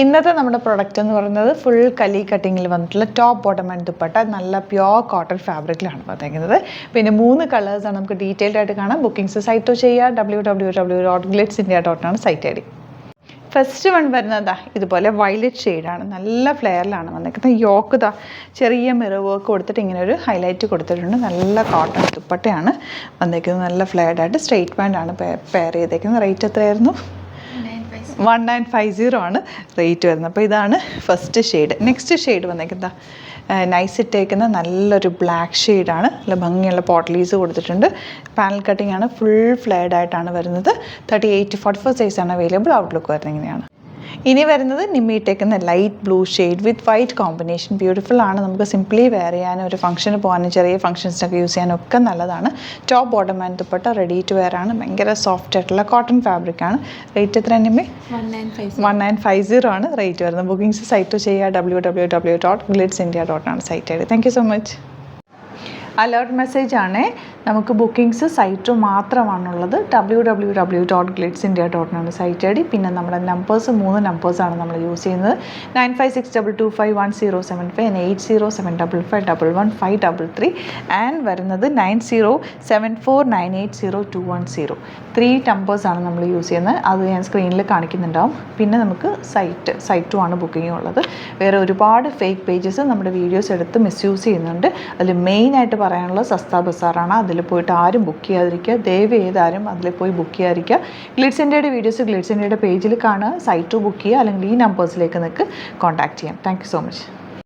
ഇന്നത്തെ നമ്മുടെ പ്രൊഡക്റ്റ് എന്ന് പറയുന്നത് ഫുൾ കലി കട്ടിങ്ങിൽ വന്നിട്ടുള്ള ടോപ്പ് ബോട്ടം ആൻഡ് ദുപ്പട്ട നല്ല പ്യോർ കോട്ടൺ ഫാബ്രിക്കിലാണ് വന്നിരിക്കുന്നത്. പിന്നെ 3 കളേഴ്സാണ് നമുക്ക് ഡീറ്റെയിൽഡ് ആയിട്ട് കാണാം. ബുക്കിംഗ്സ് സൈറ്റ് ചെയ്യുക www.glitzindia.com ആണ് സൈറ്റ് ഐ ഡി. ഫസ്റ്റ് വൺ വരുന്നത് ഇതുപോലെ വയലറ്റ് ഷെയ്ഡാണ്, നല്ല ഫ്ലെയറിലാണ് വന്നിരിക്കുന്നത്. യോക്ക് ചെറിയ മിറർ വർക്ക് കൊടുത്തിട്ട് ഇങ്ങനെ ഒരു ഹൈലൈറ്റ് കൊടുത്തിട്ടുണ്ട്. നല്ല കോട്ടൺ ദുപ്പട്ടയാണ് വന്നിരിക്കുന്നത്, നല്ല ഫ്ലെയർഡായിട്ട് സ്ട്രെയിറ്റ് ബാൻഡാണ് പെയർ ചെയ്തേക്കുന്നത്. റേറ്റ് എത്രയായിരുന്നു? 1950 ആണ് റേറ്റ് വരുന്നത്. അപ്പോൾ ഇതാണ് ഫസ്റ്റ് ഷെയ്ഡ്. നെക്സ്റ്റ് ഷെയ്ഡ് വന്നേക്കുന്നത് നൈസ് ഇട്ടേക്കുന്ന നല്ലൊരു ബ്ലാക്ക് ഷെയ്ഡാണ്. നല്ല ഭംഗിയുള്ള പോട്ട്ലീസ് കൊടുത്തിട്ടുണ്ട്. പാനൽ കട്ടിംഗ് ആണ്, ഫുൾ ഫ്ലെയർഡ് ആയിട്ടാണ് വരുന്നത്. 38-44 സൈസാണ് അവൈലബിൾ. ഔട്ട്ലുക്ക് വരുന്നത് ഇങ്ങനെയാണ്. ഇനി വരുന്നത് നിമ്മിയിട്ടേക്കുന്ന light blue shade with white combination. Beautiful ആണ്. നമുക്ക് സിംപ്ലി വെയർ ചെയ്യാനും ഒരു ഫംഗ്ഷന് പോകാനും ചെറിയ ഫംഗ്ഷൻസിനൊക്കെ യൂസ് ചെയ്യാനും ഒക്കെ നല്ലതാണ്. Top bottom and dupatta ready to wear ആണ്. ഭയങ്കര സോഫ്റ്റ് ആയിട്ടുള്ള കോട്ടൺ ഫാബ്രിക് ആണ്. റേറ്റ് എത്ര നിമ്മി? 1950 ആണ് റേറ്റ് വരുന്നത്. ബുക്കിംഗ്സ് സൈറ്റ് ചെയ്യുക www.glitzindia.com ആണ് സൈറ്റ് ഐ ഡി. Thank you so much. Alert message ആണ്. നമുക്ക് ബുക്കിംഗ്സ് സൈറ്റ് മാത്രമാണുള്ളത്. www.glitzindia.com ആണ് സൈറ്റ് ഐ ഡി. പിന്നെ നമ്മുടെ നമ്പേഴ്സ് 3 നമ്പേഴ്സാണ് നമ്മൾ യൂസ് ചെയ്യുന്നത്. 9562251075 and 8075551153 ആൻഡ് വരുന്നത് 9074980210. 3 നമ്പേഴ്സാണ് നമ്മൾ യൂസ് ചെയ്യുന്നത്. അത് ഞാൻ സ്ക്രീനിൽ കാണിക്കുന്നുണ്ടാവും. പിന്നെ നമുക്ക് സൈറ്റും ആണ് ബുക്കിംഗ് ഉള്ളത്. വേറെ ഒരുപാട് ഫേക്ക് പേജസ് നമ്മുടെ വീഡിയോസ് എടുത്ത് മിസ്യൂസ് ചെയ്യുന്നുണ്ട്. അതിൽ മെയിനായിട്ട് പറയാനുള്ളത് സസ്ത ബസാറാണ്. അതിൽ പോയിട്ട് ആരും ബുക്ക് ചെയ്യാതിരിക്കുക. ദയവ് ചെയ്താരും അതിൽ പോയി ബുക്ക് ചെയ്യാതിരിക്കുക. ഗ്ലിറ്റ്സ് ഇന്ത്യയുടെ വീഡിയോസ് ഗ്ലിറ്റ്സ് ഇന്ത്യയുടെ പേജിൽ കാണുക, സൈറ്റ് ബുക്ക് ചെയ്യുക, അല്ലെങ്കിൽ ഈ നമ്പേഴ്സിലേക്ക് നിങ്ങൾക്ക് കോൺടാക്ട് ചെയ്യാം. Thank you so much.